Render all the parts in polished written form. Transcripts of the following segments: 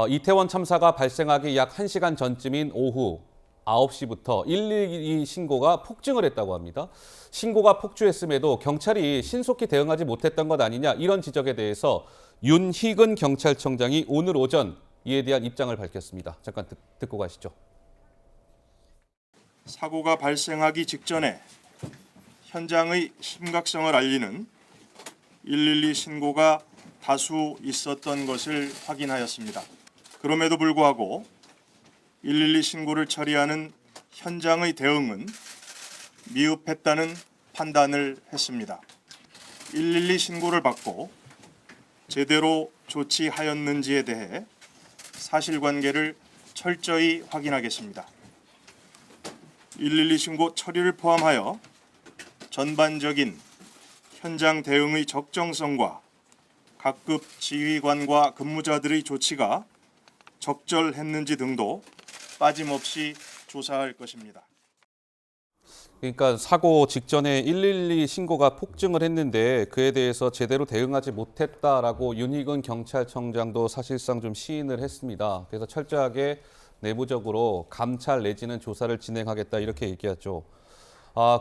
이태원 참사가 발생하기 약 1시간 전쯤인 오후 9시부터 112 신고가 폭증을 했다고 합니다. 신고가 폭주했음에도 경찰이 신속히 대응하지 못했던 것 아니냐, 이런 지적에 대해서 윤희근 경찰청장이 오늘 오전 이에 대한 입장을 밝혔습니다. 잠깐 듣고 가시죠. 사고가 발생하기 직전에 현장의 심각성을 알리는 112 신고가 다수 있었던 것을 확인하였습니다. 그럼에도 불구하고 112 신고를 처리하는 현장의 대응은 미흡했다는 판단을 했습니다. 112 신고를 받고 제대로 조치하였는지에 대해 사실관계를 철저히 확인하겠습니다. 112 신고 처리를 포함하여 전반적인 현장 대응의 적정성과 각급 지휘관과 근무자들의 조치가 적절했는지 등도 빠짐없이 조사할 것입니다. 그러니까 사고 직전에 112 신고가 폭증을 했는데 그에 대해서 제대로 대응하지 못했다라고 윤희근 경찰청장도 사실상 좀 시인을 했습니다. 그래서 철저하게 내부적으로 감찰 내지는 조사를 진행하겠다, 이렇게 얘기하죠.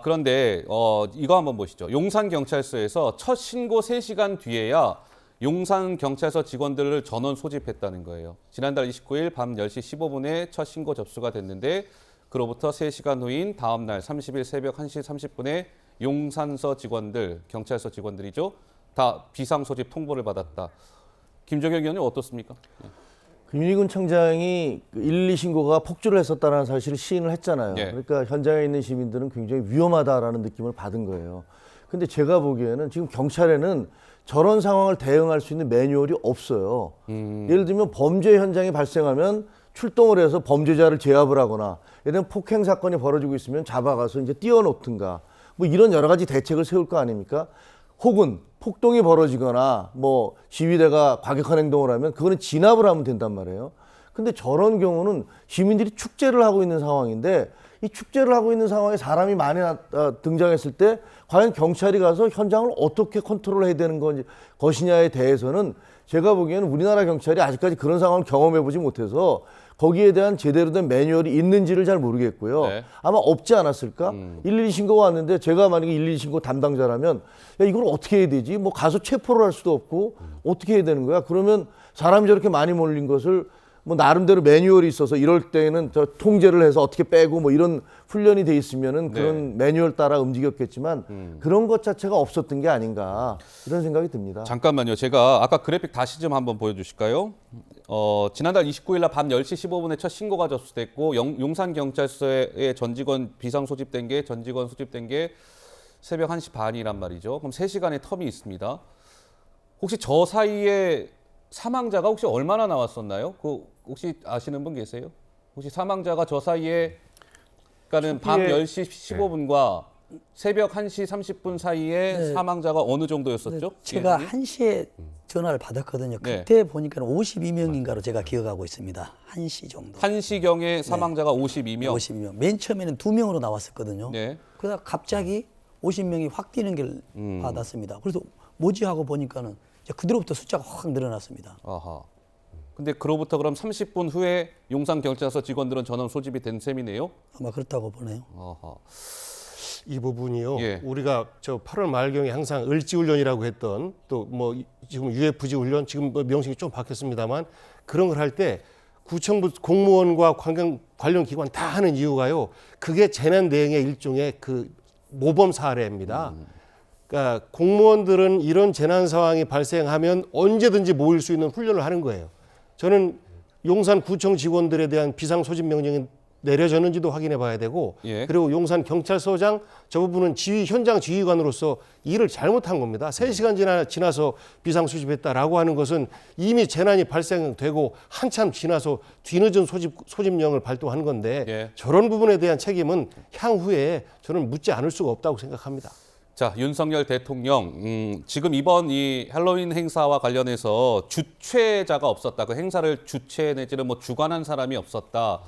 그런데 이거 한번 보시죠. 용산경찰서에서 첫 신고 3시간 뒤에야 용산경찰서 직원들을 전원 소집했다는 거예요. 지난달 29일 밤 10시 15분에 첫 신고 접수가 됐는데 그로부터 3시간 후인 다음 날 30일 새벽 1시 30분에 용산서 직원들, 경찰서 직원들이죠, 다 비상소집 통보를 받았다. 김정혁 의원님 어떻습니까? 윤희근 청장이 112 신고가 폭주를 했었다는 사실을 시인을 했잖아요. 예. 그러니까 현장에 있는 시민들은 굉장히 위험하다라는 느낌을 받은 거예요. 근데 제가 보기에는 지금 경찰에는 저런 상황을 대응할 수 있는 매뉴얼이 없어요. 예를 들면 범죄 현장이 발생하면 출동을 해서 범죄자를 제압을 하거나, 예를 들면 폭행 사건이 벌어지고 있으면 잡아가서 이제 띄워놓든가, 뭐 이런 여러 가지 대책을 세울 거 아닙니까? 혹은 폭동이 벌어지거나 뭐 지휘대가 과격한 행동을 하면 그거는 진압을 하면 된단 말이에요. 근데 저런 경우는 시민들이 축제를 하고 있는 상황인데, 이 축제를 하고 있는 상황에 사람이 많이 등장했을 때 과연 경찰이 가서 현장을 어떻게 컨트롤해야 되는 것이냐에 대해서는 제가 보기에는 우리나라 경찰이 아직까지 그런 상황을 경험해보지 못해서 거기에 대한 제대로 된 매뉴얼이 있는지를 잘 모르겠고요. 네. 아마 없지 않았을까? 112 신고가 왔는데 제가 만약에 112 신고 담당자라면 야, 이걸 어떻게 해야 되지? 뭐 가서 체포를 할 수도 없고 어떻게 해야 되는 거야? 그러면 사람이 저렇게 많이 몰린 것을 뭐 나름대로 매뉴얼이 있어서 이럴 때는 저 통제를 해서 어떻게 빼고 뭐 이런 훈련이 돼 있으면은 그런 매뉴얼 따라 움직였겠지만 그런 것 자체가 없었던 게 아닌가, 이런 생각이 듭니다. 잠깐만요. 제가 아까 그래픽 다시 좀 한번 보여주실까요? 지난달 29일 날 밤 10시 15분에 첫 신고가 접수됐고 용산경찰서에 전 직원 소집된 게 새벽 1시 반이란 말이죠. 그럼 3시간의 텀이 있습니다. 혹시 저 사이에 사망자가 혹시 얼마나 나왔었나요? 혹시 아시는 분 계세요? 혹시 사망자가 저 사이에, 그러니까는 밤 10시 15분과 새벽 1시 30분 사이에 사망자가 어느 정도였었죠? 제가 1시에 전화를 받았거든요. 그때 보니까 52명인가로 제가 기억하고 있습니다. 1시 정도. 1시경에 사망자가 52명. 52명. 맨 처음에는 2명으로 나왔었거든요. 네. 그러다 갑자기 50명이 확 뛰는 걸 받았습니다. 그래서 뭐지 하고 보니까는 이제 그대로부터 숫자가 확 늘어났습니다. 아하. 근데 그로부터 그럼 30분 후에 용산경찰서 직원들은 전원 소집이 된 셈이네요? 아마 그렇다고 보네요. 아하. 이 부분이요. 예. 우리가 저 8월 말경에 항상 을지훈련이라고 했던, 또 뭐 지금 UFG 훈련, 지금 뭐 명칭이 좀 바뀌었습니다만, 그런 걸 할 때 구청부 공무원과 관련 기관 다 하는 이유가요, 그게 재난 대응의 일종의 그 모범 사례입니다. 그러니까 공무원들은 이런 재난 상황이 발생하면 언제든지 모일 수 있는 훈련을 하는 거예요. 저는 용산구청 직원들에 대한 비상소집 명령이 내려졌는지도 확인해 봐야 되고, 예. 그리고 용산경찰서장 저 부분은 현장 지휘관으로서 일을 잘못한 겁니다. 3시간 지나서 비상수집했다라고 하는 것은 이미 재난이 발생되고 한참 지나서 뒤늦은 소집령을 발동한 건데, 예. 저런 부분에 대한 책임은 향후에 저는 묻지 않을 수가 없다고 생각합니다. 자, 윤석열 대통령, 지금 이번 이 할로윈 행사와 관련해서 주최자가 없었다. 그 행사를 주최 내지는 뭐 주관한 사람이 없었다.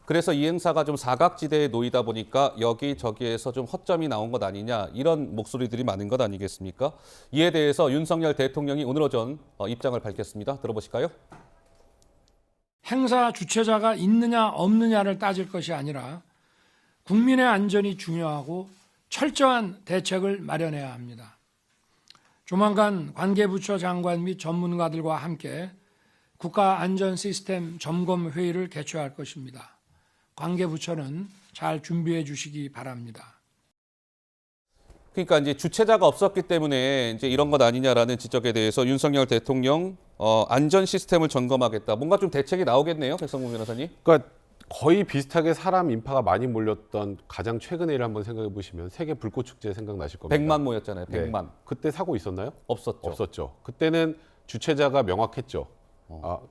그래서 이 행사가 좀 사각지대에 놓이다 보니까 여기저기에서 좀 허점이 나온 것 아니냐, 이런 목소리들이 많은 것 아니겠습니까? 이에 대해서 윤석열 대통령이 오늘 오전 입장을 밝혔습니다. 들어보실까요? 행사 주최자가 있느냐 없느냐를 따질 것이 아니라 국민의 안전이 중요하고 철저한 대책을 마련해야 합니다. 조만간 관계부처 장관 및 전문가들과 함께 국가안전시스템 점검회의를 개최할 것입니다. 관계부처는 잘 준비해 주시기 바랍니다. 그러니까 이제 주최자가 없었기 때문에 이제 이런 것 아니냐라는 지적에 대해서 윤석열 대통령 안전 시스템을 점검하겠다. 뭔가 좀 대책이 나오겠네요, 백성문 변호사님. 그러니까 거의 비슷하게 사람 인파가 많이 몰렸던 가장 최근의 일을 한번 생각해 보시면 세계 불꽃 축제 생각나실 겁니다. 100만 모였잖아요. 100만. 네. 그때 사고 있었나요? 없었죠. 없었죠. 그때는 주최자가 명확했죠.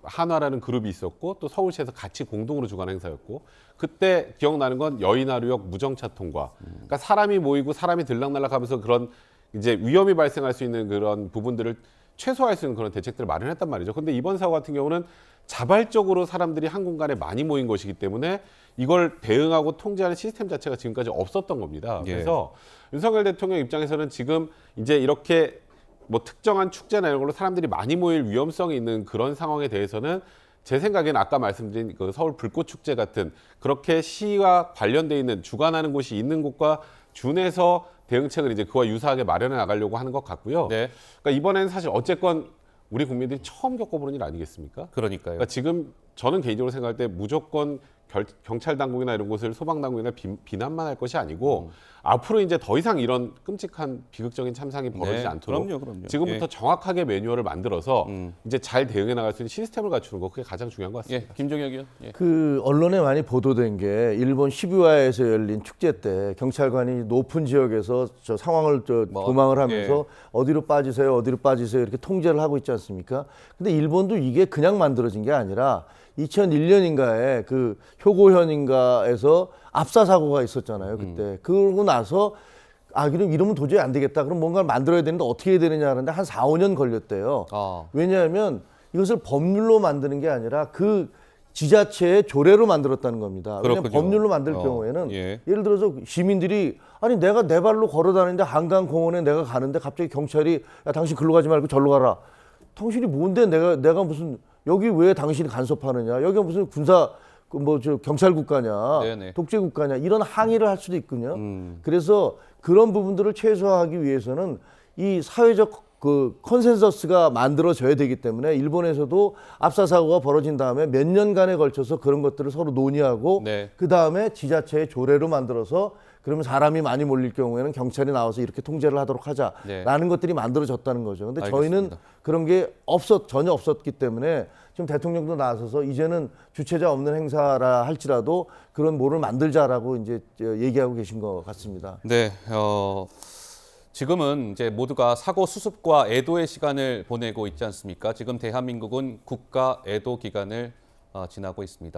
한화라는 그룹이 있었고 또 서울시에서 같이 공동으로 주관한 행사였고 그때 기억나는 건 여의나루역 무정차 통과. 그러니까 사람이 모이고 사람이 들락날락하면서 그런 이제 위험이 발생할 수 있는 그런 부분들을 최소화할 수 있는 그런 대책들을 마련했단 말이죠. 근데 이번 사고 같은 경우는 자발적으로 사람들이 한 공간에 많이 모인 것이기 때문에 이걸 대응하고 통제하는 시스템 자체가 지금까지 없었던 겁니다. 예. 그래서 윤석열 대통령 입장에서는 지금 이제 이렇게 뭐 특정한 축제나 이런 걸로 사람들이 많이 모일 위험성이 있는 그런 상황에 대해서는 제 생각에는 아까 말씀드린 그 서울 불꽃 축제 같은 그렇게 시와 관련돼 있는 주관하는 곳이 있는 곳과 준해서 대응책을 이제 그와 유사하게 마련해 나가려고 하는 것 같고요. 네. 그러니까 이번에는 사실 어쨌건 우리 국민들이 처음 겪어보는 일 아니겠습니까? 그러니까요. 그러니까 지금 저는 개인적으로 생각할 때 무조건 경찰 당국이나 이런 곳을 소방 당국이나 비난만 할 것이 아니고 앞으로 이제 더 이상 이런 끔찍한 비극적인 참상이 벌어지지 네, 않도록 그럼요. 지금부터 예. 정확하게 매뉴얼을 만들어서 이제 잘 대응해 나갈 수 있는 시스템을 갖추는 거 그게 가장 중요한 것 같습니다. 예, 김종혁 의원. 예. 그 언론에 많이 보도된 게 일본 시부야에서 열린 축제 때 경찰관이 높은 지역에서 저 상황을 도망을 하면서 예. 어디로 빠지세요 이렇게 통제를 하고 있지 않습니까? 근데 일본도 이게 그냥 만들어진 게 아니라 2001년인가에 그 효고현인가에서 압사 사고가 있었잖아요. 그때 그러고 나서 그럼 이러면 도저히 안 되겠다. 그럼 뭔가를 만들어야 되는데 어떻게 해야 되느냐 하는데 한 4, 5년 걸렸대요. 왜냐하면 이것을 법률로 만드는 게 아니라 그 지자체의 조례로 만들었다는 겁니다. 왜냐하면 그렇군요. 법률로 만들 경우에는 예. 예를 들어서 시민들이 내가 내 발로 걸어 다니는데 한강공원에 내가 가는데 갑자기 경찰이 야 당신 글로 가지 말고 절로 가라. 당신이 뭔데 내가 무슨 여기 왜 당신이 간섭하느냐? 여기가 무슨 군사 경찰 국가냐? 네네. 독재 국가냐? 이런 항의를 할 수도 있거든요. 그래서 그런 부분들을 최소화하기 위해서는 이 사회적 그 컨센서스가 만들어져야 되기 때문에 일본에서도 압사 사고가 벌어진 다음에 몇 년간에 걸쳐서 그런 것들을 서로 논의하고 네. 그 다음에 지자체의 조례로 만들어서 그러면 사람이 많이 몰릴 경우에는 경찰이 나와서 이렇게 통제를 하도록 하자라는 것들이 만들어졌다는 거죠. 근데 저희는 알겠습니다. 그런 게 전혀 없었기 때문에 지금 대통령도 나서서 이제는 주최자 없는 행사라 할지라도 그런 뭐를 만들자라고 이제 얘기하고 계신 것 같습니다. 네. 지금은 이제 모두가 사고 수습과 애도의 시간을 보내고 있지 않습니까? 지금 대한민국은 국가 애도 기간을 지나고 있습니다.